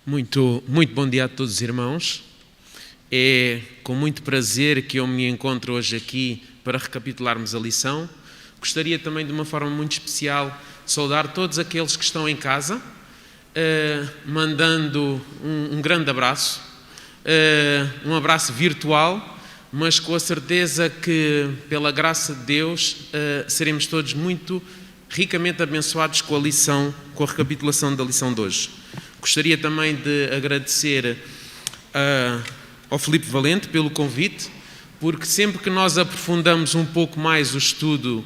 Muito bom dia a todos os irmãos. É com muito prazer que eu me encontro hoje aqui para recapitularmos a lição. Gostaria também de uma forma muito especial saudar todos aqueles que estão em casa, mandando um grande abraço, um abraço virtual, mas com a certeza que pela graça de Deus seremos todos muito ricamente abençoados com a lição, com a recapitulação da lição de hoje. Gostaria também de agradecer ao Filipe Valente pelo convite, porque sempre que nós aprofundamos um pouco mais o estudo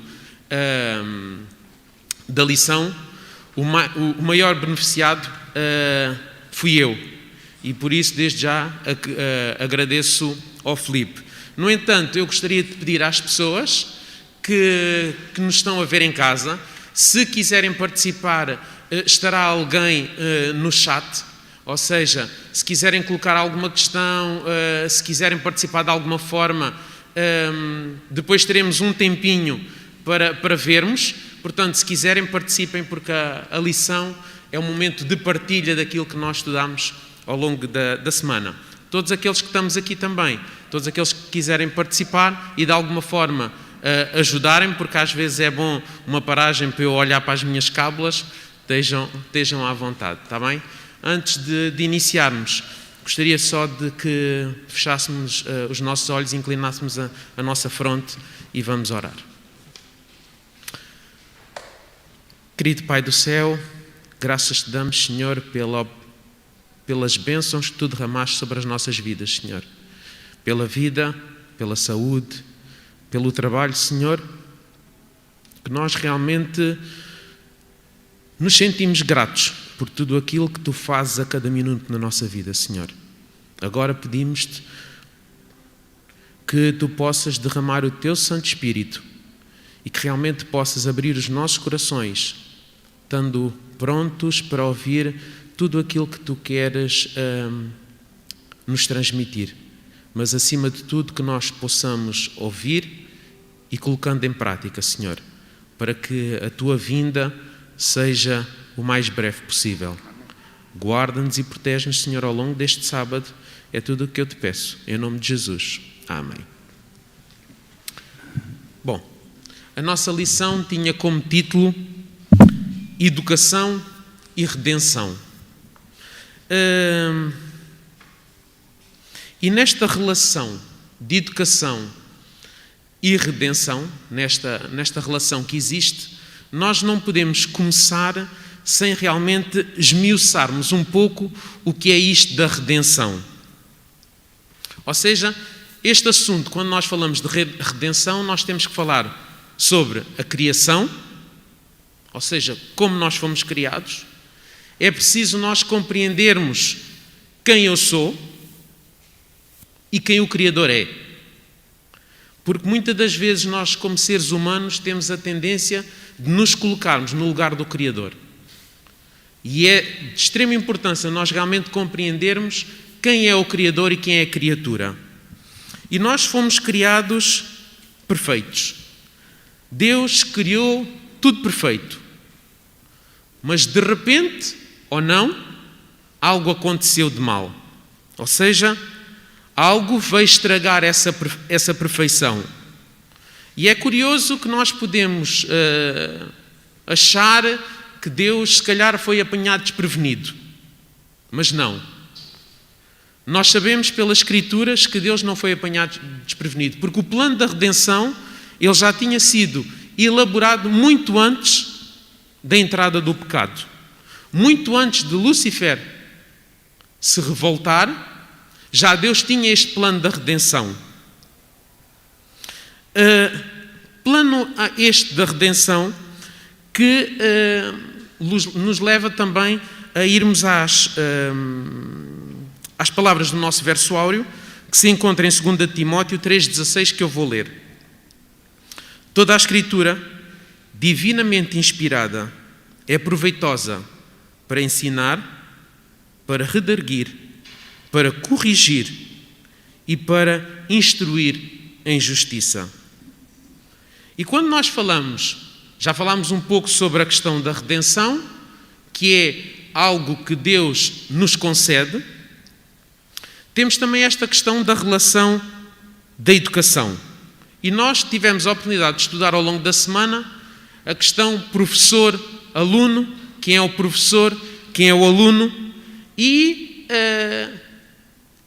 da lição, o maior beneficiado fui eu. E por isso, desde já, agradeço ao Filipe. No entanto, eu gostaria de pedir às pessoas que nos estão a ver em casa, se quiserem participar, estará alguém no chat, ou seja, se quiserem colocar alguma questão, se quiserem participar de alguma forma, depois teremos um tempinho para vermos. Portanto, se quiserem, participem, porque a lição é um momento de partilha daquilo que nós estudamos ao longo da semana. Todos aqueles que estamos aqui também, todos aqueles que quiserem participar e de alguma forma ajudarem, porque às vezes é bom uma paragem para eu olhar para as minhas cábulas, estejam à vontade, está bem? Antes de iniciarmos, gostaria só de que fechássemos os nossos olhos, inclinássemos a nossa fronte e vamos orar. Querido Pai do céu, graças te damos, Senhor, pelas bênçãos que tu derramaste sobre as nossas vidas, Senhor. Pela vida, pela saúde, pelo trabalho, Senhor, que nós realmente nos sentimos gratos por tudo aquilo que tu fazes a cada minuto na nossa vida, Senhor. Agora pedimos-te que tu possas derramar o teu Santo Espírito e que realmente possas abrir os nossos corações, estando prontos para ouvir tudo aquilo que tu queres nos transmitir. Mas, acima de tudo, que nós possamos ouvir e colocando em prática, Senhor, para que a tua vinda seja o mais breve possível. Guarda-nos e protege-nos, Senhor, ao longo deste sábado. É tudo o que eu te peço. Em nome de Jesus. Amém. Bom, a nossa lição tinha como título Educação e Redenção. E nesta relação de educação e redenção, nesta relação que existe, nós não podemos começar sem realmente esmiuçarmos um pouco o que é isto da redenção. Ou seja, este assunto, quando nós falamos de redenção, nós temos que falar sobre a criação, ou seja, como nós fomos criados. É preciso nós compreendermos quem eu sou e quem o Criador é. Porque muitas das vezes nós, como seres humanos, temos a tendência de nos colocarmos no lugar do Criador. E é de extrema importância nós realmente compreendermos quem é o Criador e quem é a criatura. E nós fomos criados perfeitos. Deus criou tudo perfeito. Mas de repente, ou não, algo aconteceu de mal. Ou seja, algo veio estragar essa perfeição. E é curioso que nós podemos achar que Deus, se calhar, foi apanhado desprevenido. Mas não. Nós sabemos pelas Escrituras que Deus não foi apanhado desprevenido, porque o plano da redenção, ele já tinha sido elaborado muito antes da entrada do pecado. Muito antes de Lúcifer se revoltar, já Deus tinha este plano da redenção. Plano este da redenção que nos leva também a irmos às palavras do nosso verso áureo, que se encontra em 2 Timóteo 3,16, que eu vou ler. Toda a Escritura, divinamente inspirada, é proveitosa para ensinar, para redarguir, para corrigir e para instruir em justiça. E quando nós já falámos um pouco sobre a questão da redenção, que é algo que Deus nos concede, temos também esta questão da relação da educação. E nós tivemos a oportunidade de estudar ao longo da semana a questão professor-aluno, quem é o professor, quem é o aluno, e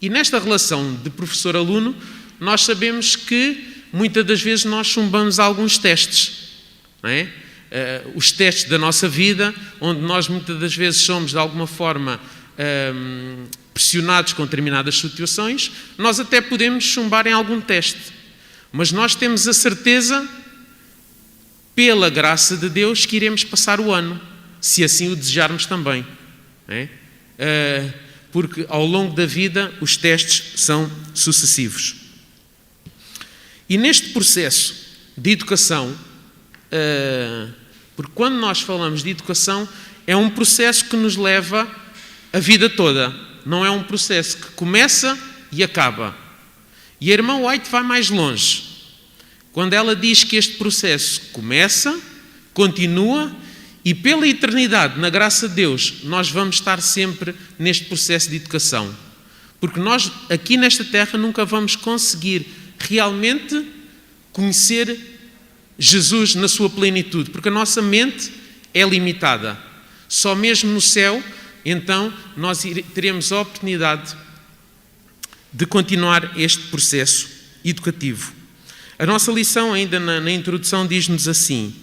nesta relação de professor-aluno, nós sabemos que muitas das vezes nós chumbamos alguns testes, não é? Os testes da nossa vida, onde nós muitas das vezes somos de alguma forma pressionados com determinadas situações, nós até podemos chumbar em algum teste, mas nós temos a certeza, pela graça de Deus, que iremos passar o ano, se assim o desejarmos também, não é? Porque ao longo da vida os testes são sucessivos. E neste processo de educação, porque quando nós falamos de educação, é um processo que nos leva a vida toda, não é um processo que começa e acaba. E a irmã White vai mais longe, quando ela diz que este processo começa, continua, e pela eternidade, na graça de Deus, nós vamos estar sempre neste processo de educação. Porque nós, aqui nesta terra, nunca vamos conseguir realmente conhecer Jesus na sua plenitude, porque a nossa mente é limitada. Só mesmo no céu, então, nós teremos a oportunidade de continuar este processo educativo. A nossa lição, ainda na introdução, diz-nos assim: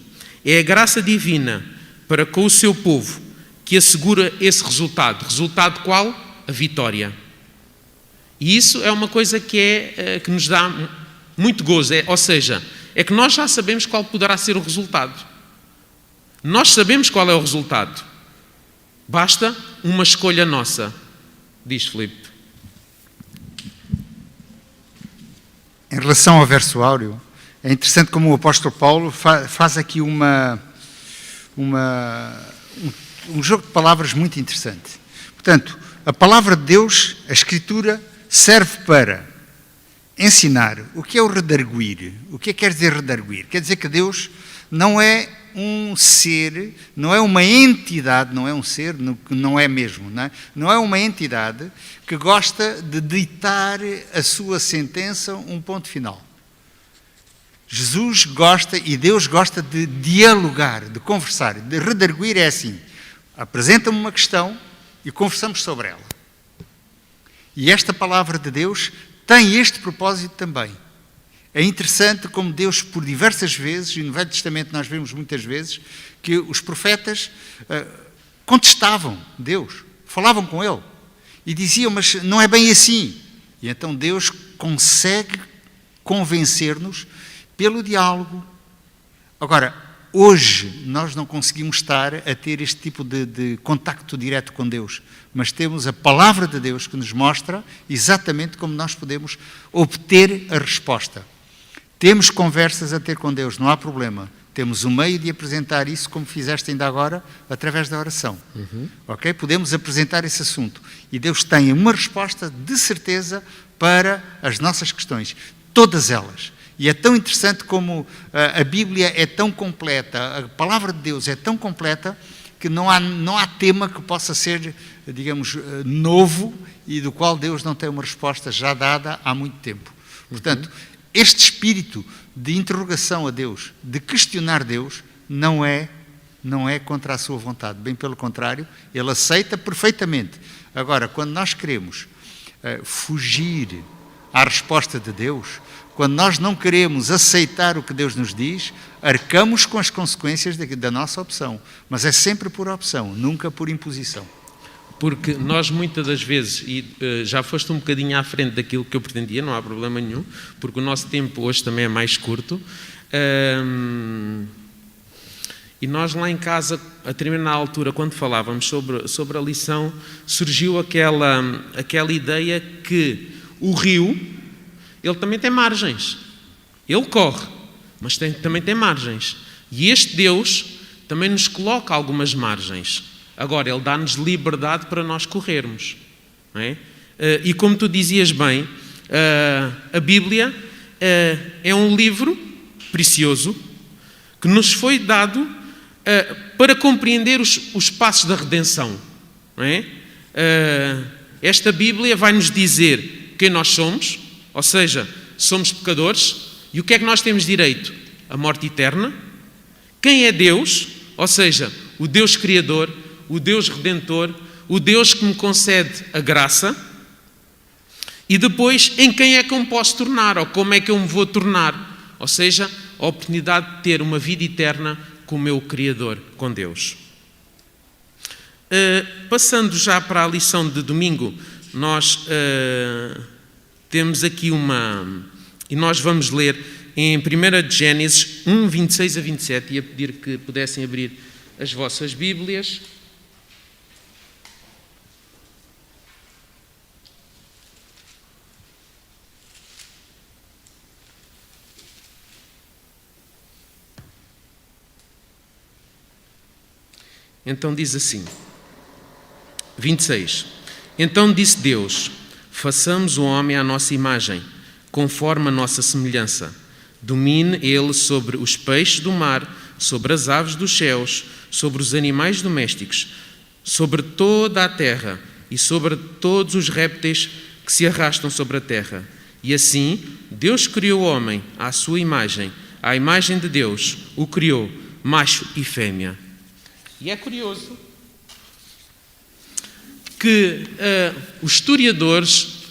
é a graça divina para com o seu povo que assegura esse resultado. Resultado qual? A vitória. E isso é uma coisa que nos dá muito gozo, ou seja, é que nós já sabemos qual poderá ser o resultado. Nós sabemos qual é o resultado. Basta uma escolha nossa, diz Filipe. Em relação ao verso áureo, é interessante como o apóstolo Paulo faz aqui um jogo de palavras muito interessante. Portanto, a palavra de Deus, a Escritura, serve para ensinar. O que é o redarguir? O que quer dizer redarguir? Quer dizer que Deus não é um ser, não é uma entidade, não é um ser, não é mesmo, não é? Não é uma entidade que gosta de ditar a sua sentença um ponto final. Jesus gosta e Deus gosta de dialogar, de conversar. De redarguir é assim: apresenta-me uma questão e conversamos sobre ela. E esta palavra de Deus tem este propósito também. É interessante como Deus, por diversas vezes, e no Velho Testamento nós vemos muitas vezes, que os profetas contestavam Deus, falavam com Ele, e diziam, mas não é bem assim. E então Deus consegue convencer-nos pelo diálogo. Agora, hoje nós não conseguimos estar a ter este tipo de contacto direto com Deus, mas temos a palavra de Deus que nos mostra exatamente como nós podemos obter a resposta. Temos conversas a ter com Deus, não há problema. Temos um meio de apresentar isso, como fizeste ainda agora, através da oração. Ok? Podemos apresentar esse assunto. E Deus tem uma resposta de certeza para as nossas questões. Todas elas. E é tão interessante como a Bíblia é tão completa, a palavra de Deus é tão completa, que não há tema que possa ser, digamos, novo e do qual Deus não tem uma resposta já dada há muito tempo. Portanto, este espírito de interrogação a Deus, de questionar Deus, não é contra a sua vontade. Bem pelo contrário, Ele aceita perfeitamente. Agora, quando nós queremos fugir à resposta de Deus, quando nós não queremos aceitar o que Deus nos diz, arcamos com as consequências da nossa opção. Mas é sempre por opção, nunca por imposição. Porque nós muitas das vezes, e já foste um bocadinho à frente daquilo que eu pretendia, não há problema nenhum, porque o nosso tempo hoje também é mais curto, e nós lá em casa, a determinada altura, quando falávamos sobre a lição, surgiu aquela ideia que o rio, ele também tem margens, ele corre, mas também tem margens, e este Deus também nos coloca algumas margens. Agora, Ele dá-nos liberdade para nós corrermos. Não é? E como tu dizias bem, a Bíblia é um livro precioso que nos foi dado para compreender os passos da redenção. não é? Esta Bíblia vai nos dizer quem nós somos, ou seja, somos pecadores, e o que é que nós temos direito? A morte eterna. Quem é Deus? Ou seja, o Deus Criador, o Deus Redentor, o Deus que me concede a graça. E depois, em quem é que eu me posso tornar, ou como é que eu me vou tornar? Ou seja, a oportunidade de ter uma vida eterna com o meu Criador, com Deus. Passando já para a lição de domingo, nós temos aqui e nós vamos ler em 1 de Gênesis 1, 26 a 27, e a pedir que pudessem abrir as vossas Bíblias. Então diz assim, 26. Então disse Deus: façamos o homem à nossa imagem, conforme a nossa semelhança. Domine ele sobre os peixes do mar, sobre as aves dos céus, sobre os animais domésticos, sobre toda a terra e sobre todos os répteis que se arrastam sobre a terra. E assim Deus criou o homem à sua imagem, à imagem de Deus o criou, macho e fêmea. E é curioso que os historiadores,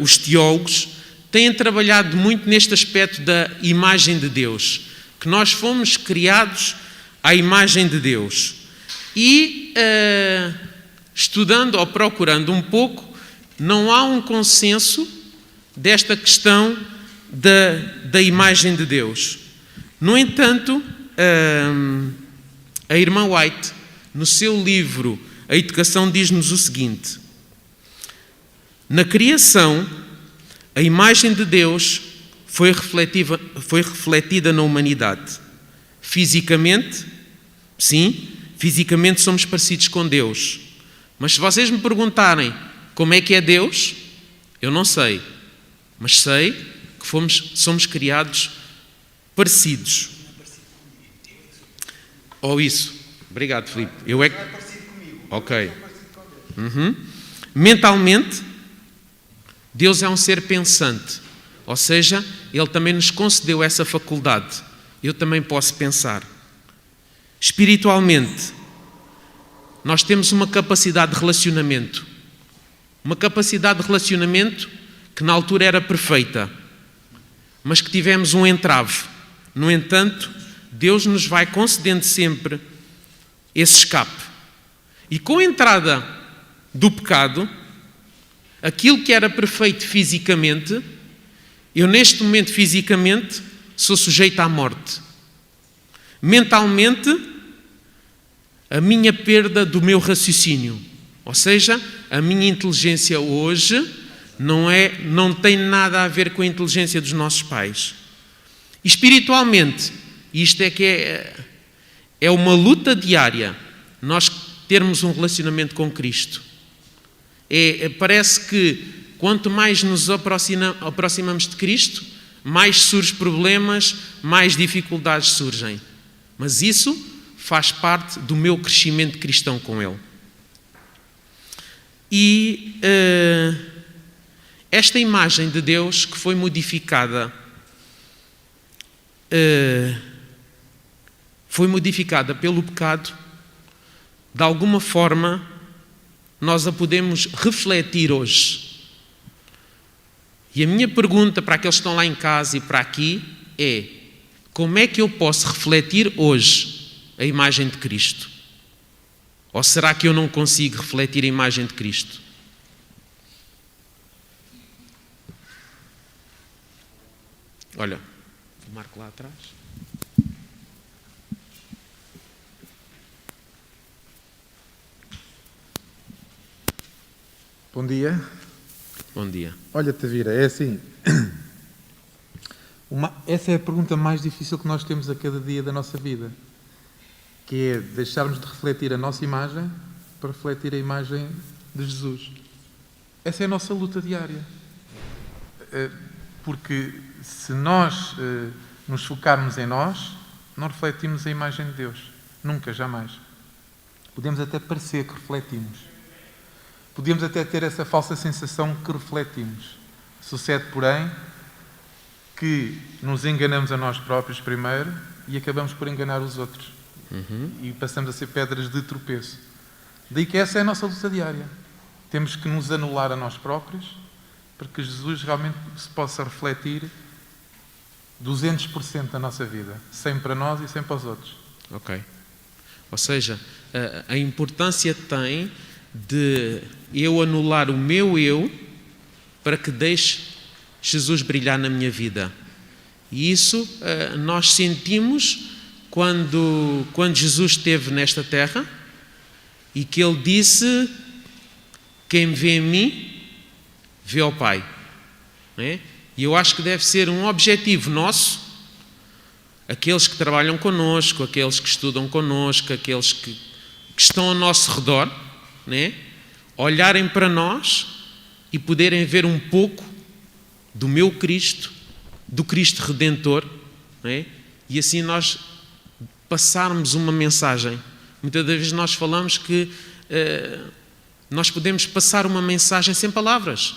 os teólogos, têm trabalhado muito neste aspecto da imagem de Deus, que nós fomos criados à imagem de Deus. E estudando ou procurando um pouco, não há um consenso desta questão da imagem de Deus. No entanto, a irmã White, no seu livro A Educação, diz-nos o seguinte: na criação, a imagem de Deus foi refletida na humanidade. Fisicamente, sim, fisicamente somos parecidos com Deus. Mas se vocês me perguntarem como é que é Deus, eu não sei. Mas sei que somos criados parecidos. Ou isso. Obrigado, Filipe. Eu é que... Ok. Mentalmente, Deus é um ser pensante. Ou seja, Ele também nos concedeu essa faculdade. Eu também posso pensar. Espiritualmente, nós temos uma capacidade de relacionamento. Uma capacidade de relacionamento que na altura era perfeita, mas que tivemos um entrave. No entanto, Deus nos vai concedendo sempre esse escape. E com a entrada do pecado, aquilo que era perfeito fisicamente, eu neste momento fisicamente sou sujeito à morte. Mentalmente, a minha perda do meu raciocínio. Ou seja, a minha inteligência hoje não tem nada a ver com a inteligência dos nossos pais. Espiritualmente, isto é que é uma luta diária, nós termos um relacionamento com Cristo. Parece que quanto mais nos aproximamos de Cristo, mais surgem problemas, mais dificuldades surgem. Mas isso faz parte do meu crescimento cristão com Ele. E esta imagem de Deus que foi modificada pelo pecado, de alguma forma nós a podemos refletir hoje. E a minha pergunta para aqueles que estão lá em casa e para aqui é: como é que eu posso refletir hoje a imagem de Cristo? Ou será que eu não consigo refletir a imagem de Cristo? Olha, o Marco lá atrás. Bom dia. Bom dia. Olha, Tavira, é assim. Essa é a pergunta mais difícil que nós temos a cada dia da nossa vida, que é deixarmos de refletir a nossa imagem para refletir a imagem de Jesus. Essa é a nossa luta diária. Porque se nós nos focarmos em nós, não refletimos a imagem de Deus. Nunca, jamais. Podemos até parecer que refletimos, podíamos até ter essa falsa sensação que refletimos. Sucede, porém, que nos enganamos a nós próprios primeiro e acabamos por enganar os outros. E passamos a ser pedras de tropeço. Daí que essa é a nossa luta diária. Temos que nos anular a nós próprios para que Jesus realmente se possa refletir 200% da nossa vida. 100 para nós e 100 para os outros. Ok. Ou seja, a importância tem de eu anular o meu eu para que deixe Jesus brilhar na minha vida. E isso nós sentimos quando Jesus esteve nesta terra e que Ele disse: quem me vê em mim, vê ao Pai. Não é? E eu acho que deve ser um objetivo nosso, aqueles que trabalham connosco, aqueles que estudam connosco, aqueles que estão ao nosso redor, não é? Olharem para nós e poderem ver um pouco do meu Cristo, do Cristo Redentor, não é? E assim nós passarmos uma mensagem. Muitas das vezes nós falamos que nós podemos passar uma mensagem sem palavras.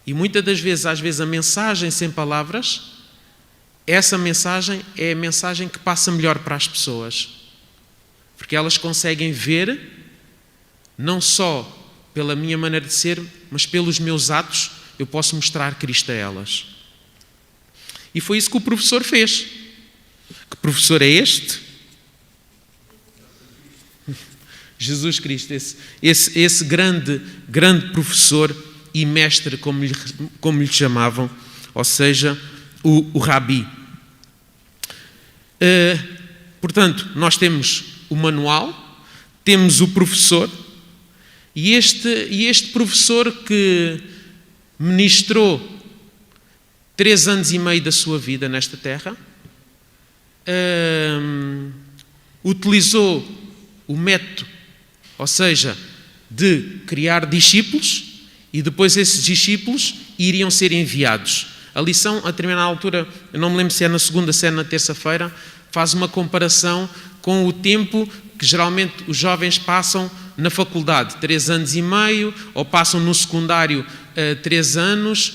E muitas das vezes, às vezes, a mensagem sem palavras, essa mensagem é a mensagem que passa melhor para as pessoas. Porque elas conseguem ver, não só pela minha maneira de ser, mas pelos meus atos, eu posso mostrar Cristo a elas. E foi isso que o professor fez. Que professor é este? Jesus Cristo, esse grande professor e mestre, como lhe chamavam, ou seja, o Rabi. Portanto, nós temos o manual, temos o professor, e este professor que ministrou 3 anos e meio da sua vida nesta terra, utilizou o método, ou seja, de criar discípulos, e depois esses discípulos iriam ser enviados. A lição, a determinada altura, eu não me lembro se é na segunda, se é na terça-feira, faz uma comparação com o tempo que geralmente os jovens passam na faculdade, 3 anos e meio, ou passam no secundário 3 anos.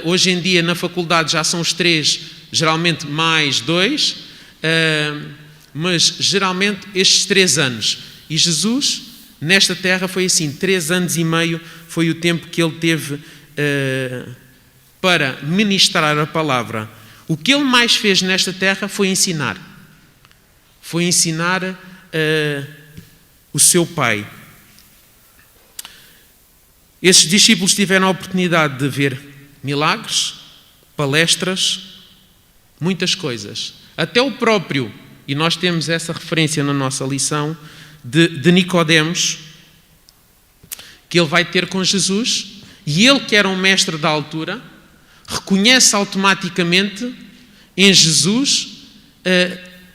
Hoje em dia na faculdade já são os 3, geralmente mais 2, mas geralmente estes 3 anos. E Jesus, nesta terra, foi assim, 3 anos e meio foi o tempo que ele teve para ministrar a palavra. O que ele mais fez nesta terra foi ensinar. Foi ensinar o seu Pai. Esses discípulos tiveram a oportunidade de ver milagres, palestras, muitas coisas. Até o próprio, e nós temos essa referência na nossa lição, de Nicodemos, que ele vai ter com Jesus, e ele, que era um mestre da altura, reconhece automaticamente em Jesus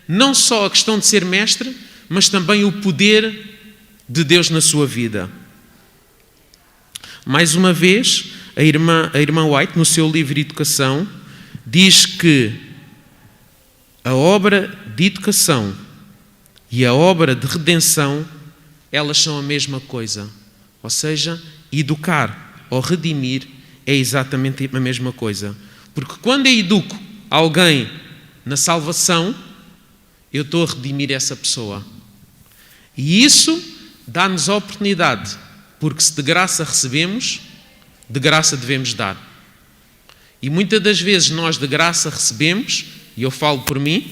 não só a questão de ser mestre, mas também o poder de Deus na sua vida. Mais uma vez, a irmã White, no seu livro de Educação, diz que a obra de educação e a obra de redenção, elas são a mesma coisa. Ou seja, educar ou redimir é exatamente a mesma coisa. Porque quando eu educo alguém na salvação, eu estou a redimir essa pessoa. E isso dá-nos a oportunidade, porque se de graça recebemos, de graça devemos dar. E muitas das vezes nós de graça recebemos, e eu falo por mim,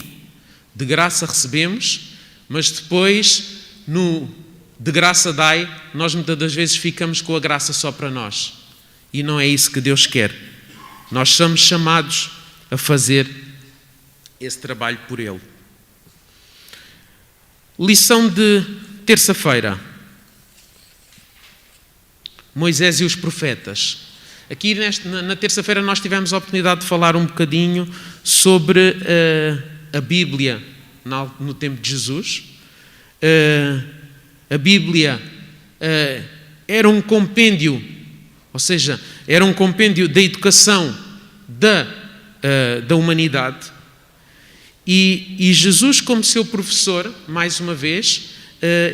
de graça recebemos, mas depois, de graça dai, nós muitas das vezes ficamos com a graça só para nós. E não é isso que Deus quer. Nós somos chamados a fazer esse trabalho por Ele. Lição de terça-feira. Moisés e os profetas. Aqui na terça-feira nós tivemos a oportunidade de falar um bocadinho sobre a Bíblia no tempo de Jesus. A Bíblia era um compêndio, ou seja, era um compêndio da educação da humanidade. E Jesus, como seu professor, mais uma vez,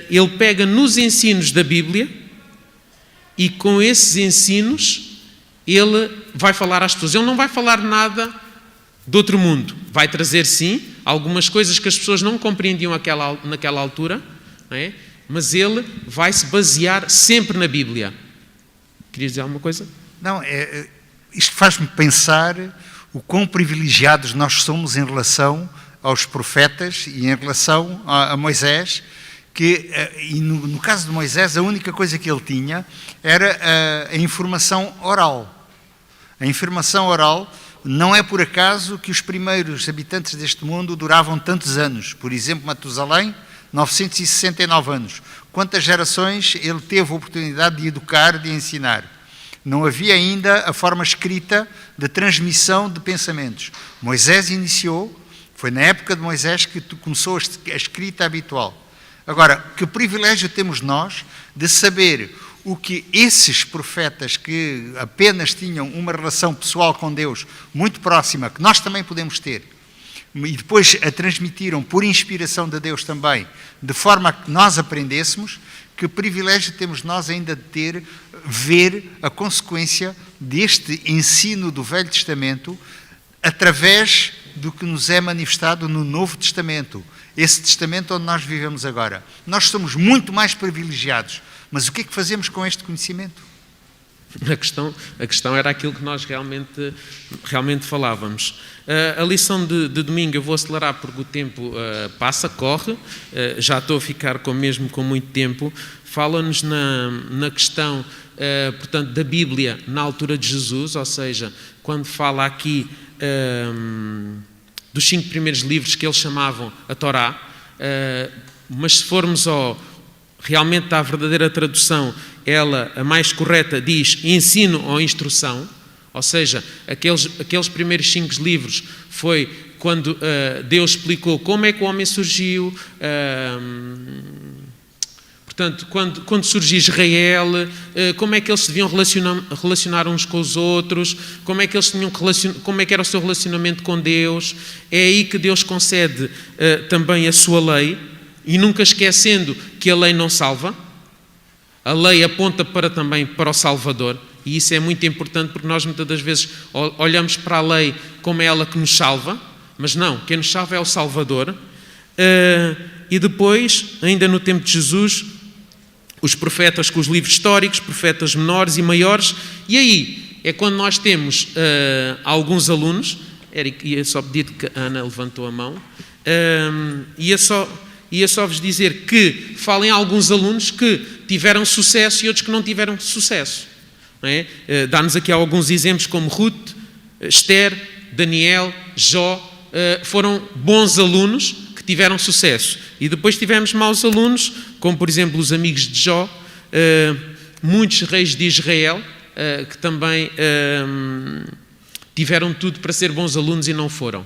ele pega nos ensinos da Bíblia e com esses ensinos ele vai falar às pessoas. Ele não vai falar nada de outro mundo. Vai trazer, sim, algumas coisas que as pessoas não compreendiam naquela altura, não é? Mas ele vai se basear sempre na Bíblia. Querias dizer alguma coisa? Não, isto faz-me pensar o quão privilegiados nós somos em relação aos profetas e em relação a Moisés, e no caso de Moisés a única coisa que ele tinha era a informação oral. A informação oral não é por acaso que os primeiros habitantes deste mundo duravam tantos anos. Por exemplo, Matusalém, 969 anos. Quantas gerações ele teve a oportunidade de educar, de ensinar? Não havia ainda a forma escrita de transmissão de pensamentos. Moisés iniciou, foi na época de Moisés que começou a escrita habitual. Agora, que privilégio temos nós de saber o que esses profetas que apenas tinham uma relação pessoal com Deus muito próxima, que nós também podemos ter, e depois a transmitiram por inspiração de Deus também, de forma a que nós aprendêssemos, que privilégio temos nós ainda de ver a consequência deste ensino do Velho Testamento através do que nos é manifestado no Novo Testamento, esse testamento onde nós vivemos agora. Nós somos muito mais privilegiados, mas o que é que fazemos com este conhecimento? A questão era aquilo que nós realmente falávamos. A lição de domingo, eu vou acelerar porque o tempo corre, já estou a ficar mesmo com muito tempo. Fala-nos na questão, portanto, da Bíblia na altura de Jesus, ou seja, quando fala aqui dos 5 primeiros livros que eles chamavam a Torá, mas se formos realmente à verdadeira tradução, ela, a mais correta, diz ensino ou instrução, ou seja, aqueles primeiros 5 livros foi quando Deus explicou como é que o homem surgiu, portanto, quando surgiu Israel, como é que eles se deviam relacionar uns com os outros, como é que era o seu relacionamento com Deus. É aí que Deus concede também a sua lei, e nunca esquecendo que a lei não salva. A lei aponta também para o Salvador, e isso é muito importante porque nós muitas das vezes olhamos para a lei como é ela que nos salva, mas não, quem nos salva é o Salvador. E depois, ainda no tempo de Jesus, os profetas com os livros históricos, profetas menores e maiores, e aí é quando nós temos alguns alunos. Eric, ia só pedir que a Ana levantou a mão, ia só vos dizer que falem alguns alunos que tiveram sucesso e outros que não tiveram sucesso. Não é? Dá-nos aqui alguns exemplos como Ruth, Esther, Daniel, Jó, foram bons alunos que tiveram sucesso. E depois tivemos maus alunos, como por exemplo os amigos de Jó, muitos reis de Israel, que também tiveram tudo para ser bons alunos e não foram.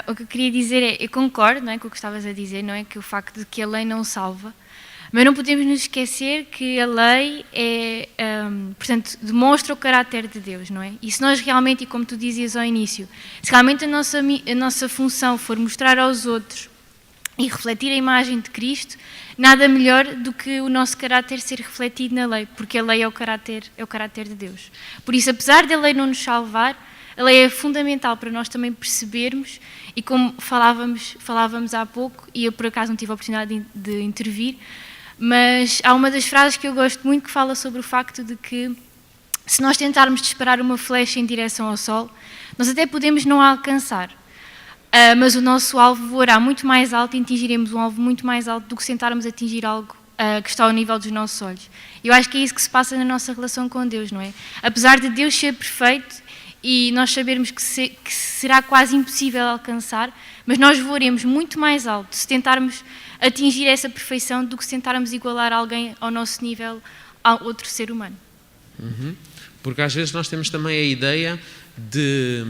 O que eu queria dizer é, eu concordo, não é, com o que estavas a dizer, não é, que o facto de que a lei não salva, mas não podemos nos esquecer que a lei portanto, demonstra o caráter de Deus, não é? E se nós realmente, e como tu dizias ao início, se realmente a nossa função for mostrar aos outros e refletir a imagem de Cristo, nada melhor do que o nosso caráter ser refletido na lei, porque a lei é o caráter de Deus. Por isso, apesar da lei não nos salvar, a lei é fundamental para nós também percebermos, e como falávamos há pouco, e eu por acaso não tive a oportunidade de intervir, mas há uma das frases que eu gosto muito que fala sobre o facto de que se nós tentarmos disparar uma flecha em direção ao sol, nós até podemos não a alcançar, mas o nosso alvo voará muito mais alto e atingiremos um alvo muito mais alto do que se tentarmos atingir algo que está ao nível dos nossos olhos. Eu acho que é isso que se passa na nossa relação com Deus, não é? Apesar de Deus ser perfeito e nós sabermos que será quase impossível alcançar, mas nós voaremos muito mais alto se tentarmos atingir essa perfeição do que se tentarmos igualar alguém ao nosso nível, a outro ser humano. Porque às vezes nós temos também a ideia de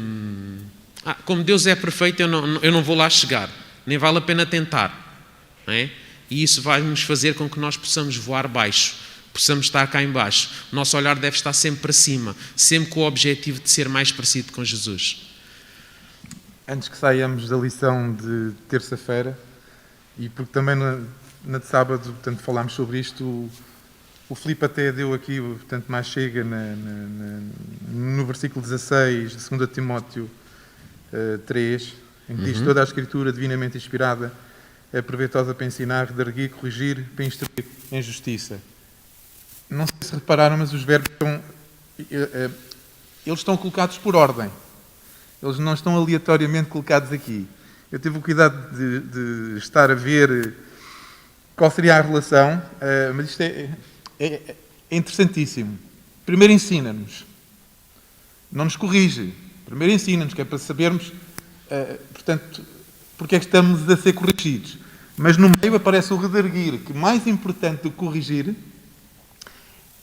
como Deus é perfeito, eu não vou lá chegar, nem vale a pena tentar, não é? E isso vai nos fazer com que nós possamos voar baixo, possamos estar cá em baixo. O nosso olhar deve estar sempre para cima, sempre com o objetivo de ser mais parecido com Jesus. Antes que saiamos da lição de terça-feira, e porque também na de sábado, portanto, falámos sobre isto, O Filipe até deu aqui, portanto, mais chega no versículo 16 de 2 Timóteo 3, em que diz: toda a Escritura divinamente inspirada é proveitosa para ensinar, redarguir, corrigir, para instruir em justiça. Não sei se repararam, mas os verbos eles estão colocados por ordem. Eles não estão aleatoriamente colocados aqui. Eu tive o cuidado de estar a ver qual seria a relação, mas isto é interessantíssimo. Primeiro ensina-nos, não nos corrige. Primeiro ensina-nos, que é para sabermos, portanto, porque é que estamos a ser corrigidos. Mas no meio aparece o redarguir, que mais importante do que corrigir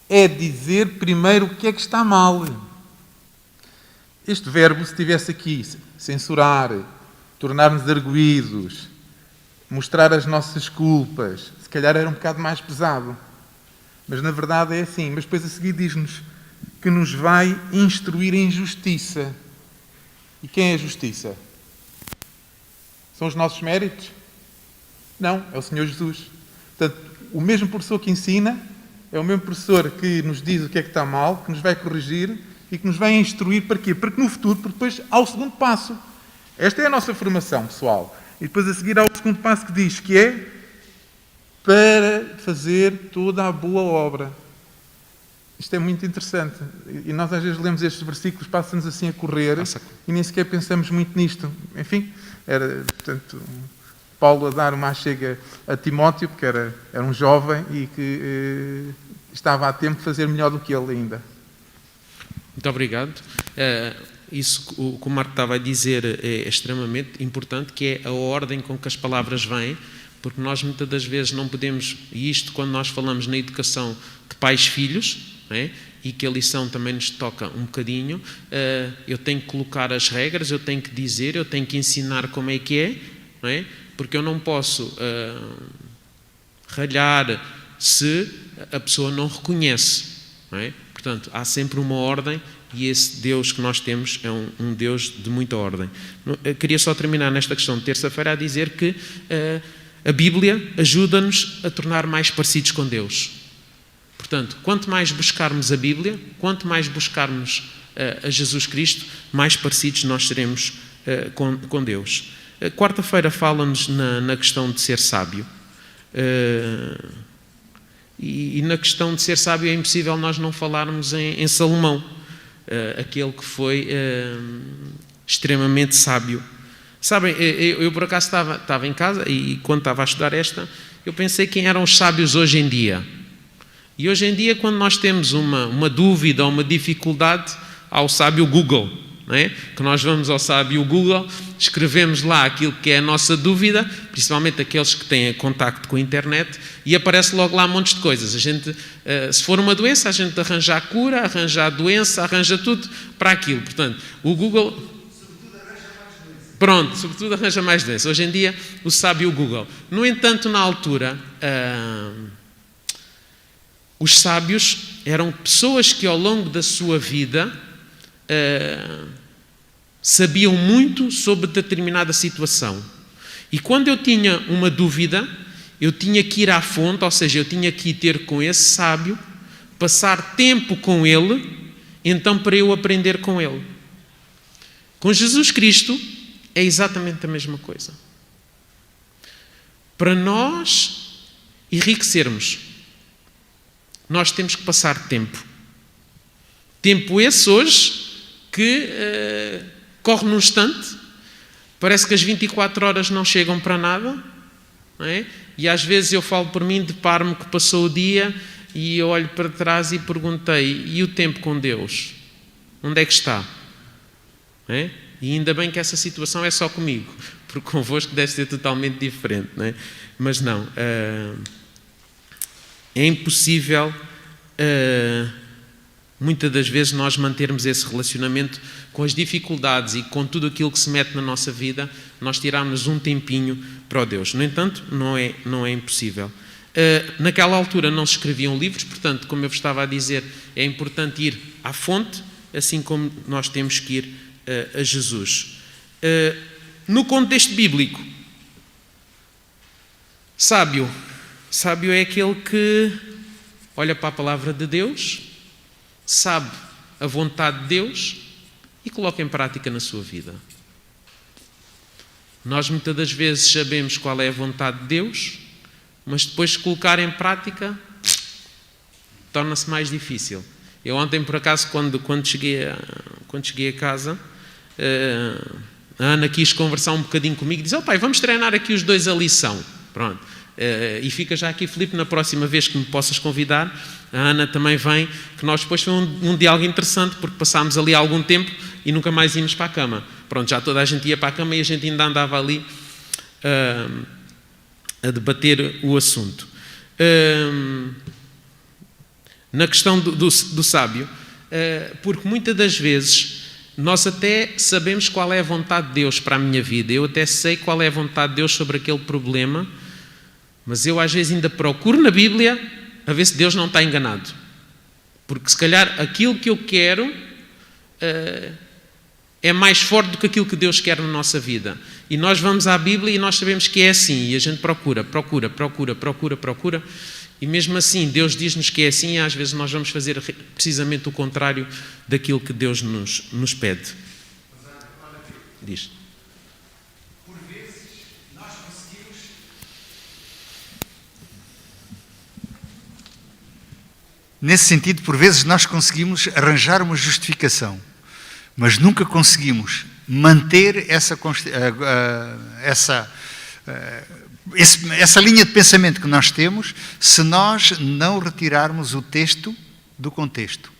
é dizer primeiro o que é que está mal. Este verbo, se estivesse aqui, censurar, tornar-nos arguídos, mostrar as nossas culpas, se calhar era um bocado mais pesado. Mas na verdade é assim. Mas depois a seguir diz-nos que nos vai instruir em justiça. E quem é a justiça? São os nossos méritos? Não, é o Senhor Jesus. Portanto, o mesmo professor que ensina é o mesmo professor que nos diz o que é que está mal, que nos vai corrigir e que nos vai instruir para quê? Para que no futuro, porque depois há o segundo passo. Esta é a nossa formação, pessoal. E depois a seguir há o segundo passo que diz que é para fazer toda a boa obra. Isto é muito interessante. E nós às vezes lemos estes versículos, passam-nos assim a correr e nem sequer pensamos muito nisto. Enfim, era, portanto, Paulo a dar uma achega a Timóteo, porque era um jovem e que estava a tempo de fazer melhor do que ele ainda. Muito obrigado. Isso o que o Marco estava a dizer é extremamente importante, que é a ordem com que as palavras vêm, porque nós muitas das vezes não podemos, e isto quando nós falamos na educação de pais-filhos, não é? E que a lição também nos toca um bocadinho, eu tenho que colocar as regras, eu tenho que dizer, eu tenho que ensinar como é que é, não é? Porque eu não posso ralhar se a pessoa não reconhece, não é? Portanto, há sempre uma ordem e esse Deus que nós temos é um Deus de muita ordem. Eu queria só terminar nesta questão de terça-feira a dizer que a Bíblia ajuda-nos a tornar mais parecidos com Deus. Portanto, quanto mais buscarmos a Bíblia, quanto mais buscarmos a Jesus Cristo, mais parecidos nós seremos com Deus. Quarta-feira fala-nos na questão de ser sábio. E na questão de ser sábio é impossível nós não falarmos em Salomão, aquele que foi extremamente sábio. Sabem, eu por acaso estava em casa e quando estava a estudar eu pensei quem eram os sábios hoje em dia. E hoje em dia, quando nós temos uma dúvida ou uma dificuldade, há o sábio Google, não é? Que nós vamos ao sábio Google, escrevemos lá aquilo que é a nossa dúvida, principalmente aqueles que têm contacto com a internet, e aparece logo lá um monte de coisas. A gente, se for uma doença, a gente arranja a cura, arranja a doença, arranja tudo para aquilo. Portanto, o Google... Pronto, sobretudo arranja mais doença. Hoje em dia, o sábio Google. No entanto, na altura... Os sábios eram pessoas que ao longo da sua vida sabiam muito sobre determinada situação. E quando eu tinha uma dúvida, eu tinha que ir à fonte, ou seja, eu tinha que ir ter com esse sábio, passar tempo com ele, então para eu aprender com ele. Com Jesus Cristo é exatamente a mesma coisa. Para nós enriquecermos, nós temos que passar tempo. Tempo esse hoje que corre num instante, parece que as 24 horas não chegam para nada, não é? E às vezes eu falo por mim, deparo-me que passou o dia e eu olho para trás e perguntei, e o tempo com Deus? Onde é que está? Não é? E ainda bem que essa situação é só comigo, porque convosco deve ser totalmente diferente, não é? Mas não... É impossível, muitas das vezes, nós mantermos esse relacionamento com as dificuldades e com tudo aquilo que se mete na nossa vida, nós tirarmos um tempinho para o Deus. No entanto, não é impossível. Naquela altura não se escreviam livros, portanto, como eu vos estava a dizer, é importante ir à fonte, assim como nós temos que ir a Jesus. No contexto bíblico, sábio é aquele que, olha para a palavra de Deus, sabe a vontade de Deus e coloca em prática na sua vida. Nós muitas das vezes sabemos qual é a vontade de Deus, mas depois de colocar em prática torna-se mais difícil. Eu ontem, por acaso, quando cheguei a casa, a Ana quis conversar um bocadinho comigo e disse: pai, vamos treinar aqui os dois a lição. Pronto. E fica já aqui, Filipe, na próxima vez que me possas convidar, a Ana também vem, que nós depois foi um diálogo interessante, porque passámos ali algum tempo e nunca mais íamos para a cama. Pronto, já toda a gente ia para a cama e a gente ainda andava ali a debater o assunto. Na questão do sábio, porque muitas das vezes nós até sabemos qual é a vontade de Deus para a minha vida, eu até sei qual é a vontade de Deus sobre aquele problema, mas eu às vezes ainda procuro na Bíblia a ver se Deus não está enganado. Porque se calhar aquilo que eu quero é mais forte do que aquilo que Deus quer na nossa vida. E nós vamos à Bíblia e nós sabemos que é assim. E a gente procura. E mesmo assim Deus diz-nos que é assim e às vezes nós vamos fazer precisamente o contrário daquilo que Deus nos pede. Diz. Nesse sentido, por vezes nós conseguimos arranjar uma justificação, mas nunca conseguimos manter essa linha de pensamento que nós temos se nós não retirarmos o texto do contexto.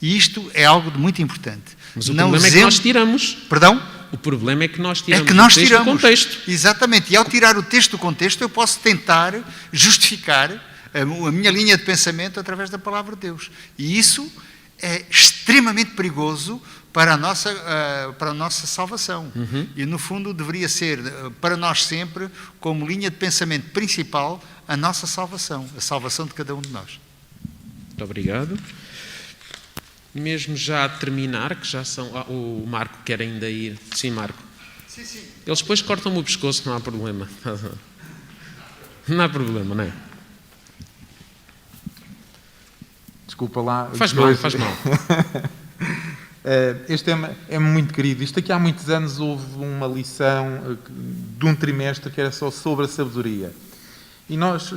E isto é algo de muito importante. Mas o problema é que nós tiramos. Perdão? O problema é que nós tiramos o texto do contexto. Exatamente. E ao tirar o texto do contexto, eu posso tentar justificar a minha linha de pensamento através da palavra de Deus. E isso é extremamente perigoso para a nossa salvação. E, no fundo, deveria ser, para nós sempre, como linha de pensamento principal, a nossa salvação, a salvação de cada um de nós. Muito obrigado. Mesmo já a terminar, que já são... o Marco quer ainda ir. Sim, Marco. Sim. Eles depois cortam-me o pescoço, não há problema. Não há problema, não é? Desculpa lá. Faz mal. Este tema é muito querido. Isto aqui há muitos anos houve uma lição de um trimestre que era só sobre a sabedoria. E nós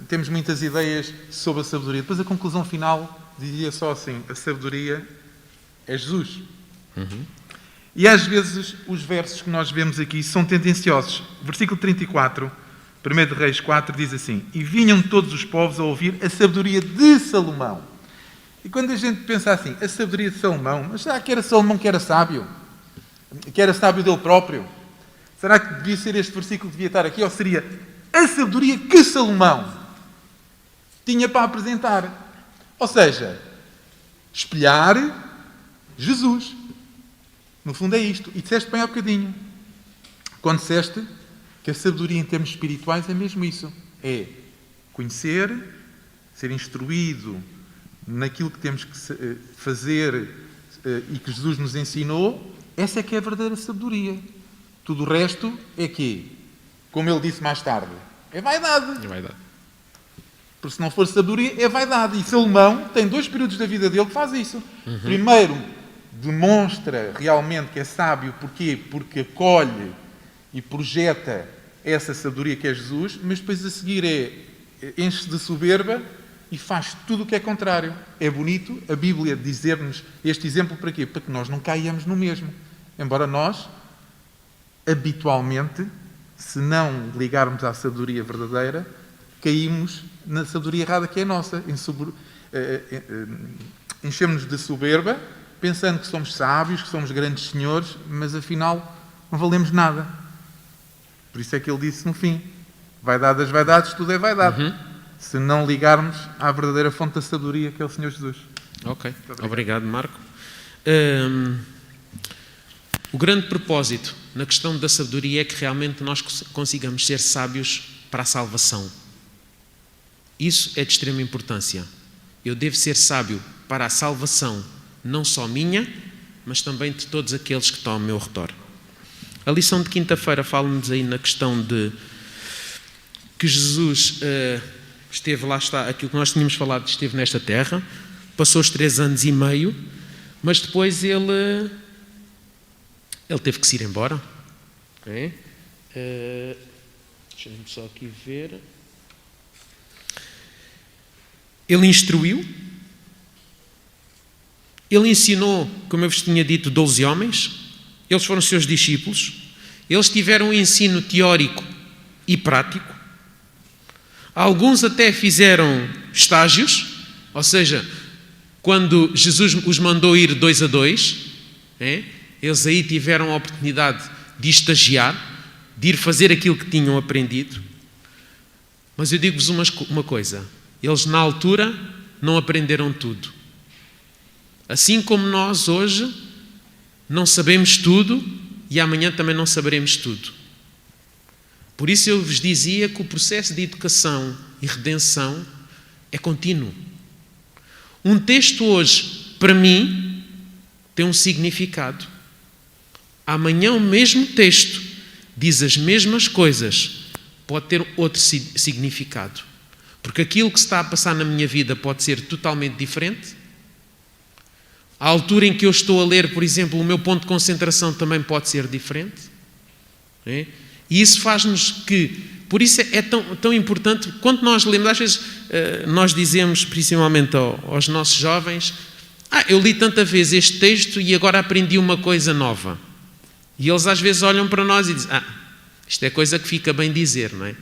temos muitas ideias sobre a sabedoria. Depois a conclusão final dizia só assim: a sabedoria é Jesus. E às vezes os versos que nós vemos aqui são tendenciosos. Versículo 34, 1 de Reis 4, diz assim: e vinham todos os povos a ouvir a sabedoria de Salomão. E quando a gente pensa assim, a sabedoria de Salomão, mas será que era Salomão que era sábio? Que era sábio dele próprio? Será que devia ser este versículo que devia estar aqui? Ou seria a sabedoria que Salomão tinha para apresentar? Ou seja, espelhar Jesus. No fundo é isto. E disseste bem há bocadinho. Quando disseste que a sabedoria em termos espirituais é mesmo isso. É conhecer, ser instruído naquilo que temos que fazer e que Jesus nos ensinou. Essa é que é a verdadeira sabedoria. Tudo o resto é quê? Como ele disse mais tarde, é vaidade. É vaidade. Porque se não for sabedoria, é vaidade. E Salomão tem 2 períodos da vida dele que faz isso. Primeiro, demonstra realmente que é sábio. Porquê? Porque acolhe e projeta essa sabedoria que é Jesus, mas depois a seguir enche-se de soberba e faz tudo o que é contrário. É bonito a Bíblia dizer-nos este exemplo para quê? Para que nós não caiamos no mesmo. Embora nós, habitualmente, se não ligarmos à sabedoria verdadeira, caímos na sabedoria errada que é nossa. Enchemos-nos de soberba, pensando que somos sábios, que somos grandes senhores, mas afinal não valemos nada. Por isso é que ele disse no fim: vaidade das vaidades, tudo é vaidade. Se não ligarmos à verdadeira fonte da sabedoria, que é o Senhor Jesus. Ok, obrigado Marco. O grande propósito na questão da sabedoria é que realmente nós consigamos ser sábios para a salvação. Isso é de extrema importância. Eu devo ser sábio para a salvação, não só minha, mas também de todos aqueles que estão ao meu redor. A lição de quinta-feira fala-nos aí na questão de que Jesus esteve, lá está, aquilo que nós tínhamos falado, esteve nesta terra, passou os 3 anos e meio, mas depois ele teve que se ir embora. Deixa-me só aqui ver. Ele instruiu, ele ensinou, como eu vos tinha dito, 12 homens, eles foram seus discípulos, eles tiveram um ensino teórico e prático, alguns até fizeram estágios, ou seja, quando Jesus os mandou ir 2 a 2, eles aí tiveram a oportunidade de estagiar, de ir fazer aquilo que tinham aprendido. Mas eu digo-vos uma coisa, eles na altura não aprenderam tudo. Assim como nós hoje não sabemos tudo e amanhã também não saberemos tudo. Por isso eu vos dizia que o processo de educação e redenção é contínuo. Um texto hoje, para mim, tem um significado. Amanhã o mesmo texto diz as mesmas coisas, pode ter outro significado. Porque aquilo que se está a passar na minha vida pode ser totalmente diferente. A altura em que eu estou a ler, por exemplo, o meu ponto de concentração também pode ser diferente. E isso faz-nos que... Por isso é tão importante, quando nós lemos, às vezes nós dizemos, principalmente aos nossos jovens, eu li tanta vez este texto e agora aprendi uma coisa nova. E eles às vezes olham para nós e dizem, isto é coisa que fica bem dizer, não é?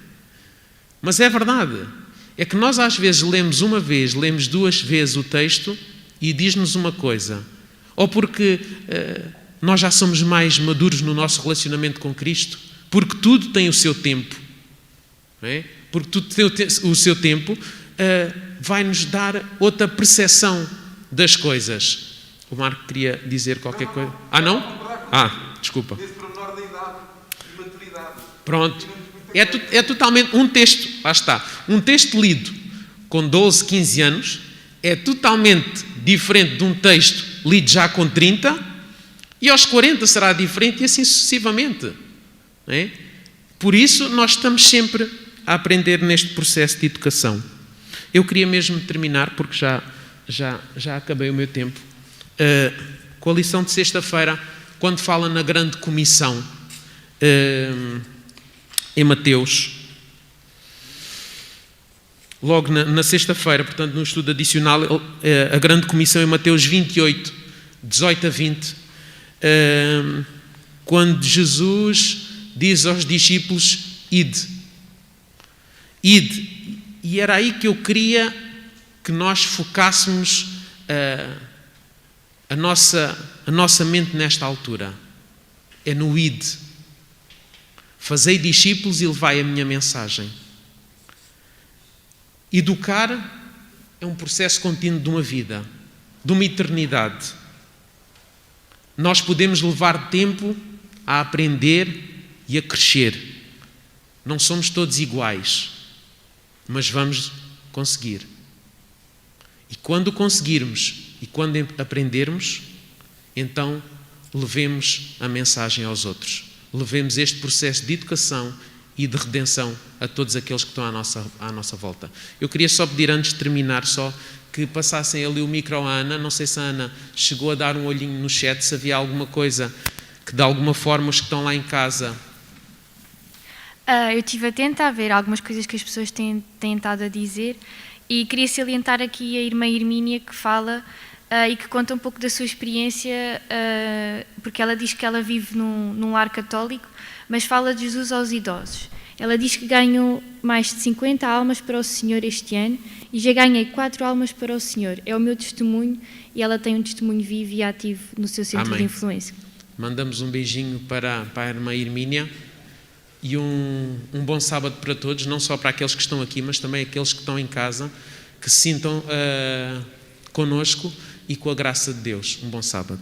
Mas é verdade. É que nós às vezes lemos uma vez, lemos 2 vezes o texto e diz-nos uma coisa. Ou porque nós já somos mais maduros no nosso relacionamento com Cristo, porque tudo tem o seu tempo. Não é? Porque tudo tem o seu tempo, vai-nos dar outra percepção das coisas. O Marco queria dizer qualquer coisa. Não? Desculpa. Pronto. É totalmente um texto, lá está. Um texto lido com 12, 15 anos é totalmente diferente de um texto lido já com 30 e aos 40 será diferente e assim sucessivamente. Não é? Por isso nós estamos sempre a aprender neste processo de educação. Eu queria mesmo terminar, porque já acabei o meu tempo, com a lição de sexta-feira, quando fala na grande comissão em Mateus. Logo na sexta-feira, portanto no estudo adicional, a grande comissão em Mateus 28, 18 a 20, quando Jesus diz aos discípulos, ide. E era aí que eu queria que nós focássemos a nossa mente nesta altura. É no ide. Fazei discípulos e levai a minha mensagem. Educar é um processo contínuo de uma vida, de uma eternidade. Nós podemos levar tempo a aprender e a crescer. Não somos todos iguais, mas vamos conseguir. E quando conseguirmos e quando aprendermos, então levemos a mensagem aos outros. Levemos este processo de educação e de redenção a todos aqueles que estão à nossa volta. Eu queria só pedir, antes de terminar, só que passassem ali o micro à Ana. Não sei se a Ana chegou a dar um olhinho no chat, se havia alguma coisa que de alguma forma os que estão lá em casa... Eu estive atenta a ver algumas coisas que as pessoas têm estado a dizer e queria salientar aqui a irmã Hermínia, que fala e que conta um pouco da sua experiência, porque ela diz que ela vive num lar católico, mas fala de Jesus aos idosos. Ela diz que ganhou mais de 50 almas para o Senhor este ano e já ganhei 4 almas para o Senhor. É o meu testemunho e ela tem um testemunho vivo e ativo no seu centro de influência. Mandamos um beijinho para a irmã Hermínia. E um bom sábado para todos, não só para aqueles que estão aqui, mas também aqueles que estão em casa, que se sintam connosco e com a graça de Deus. Um bom sábado.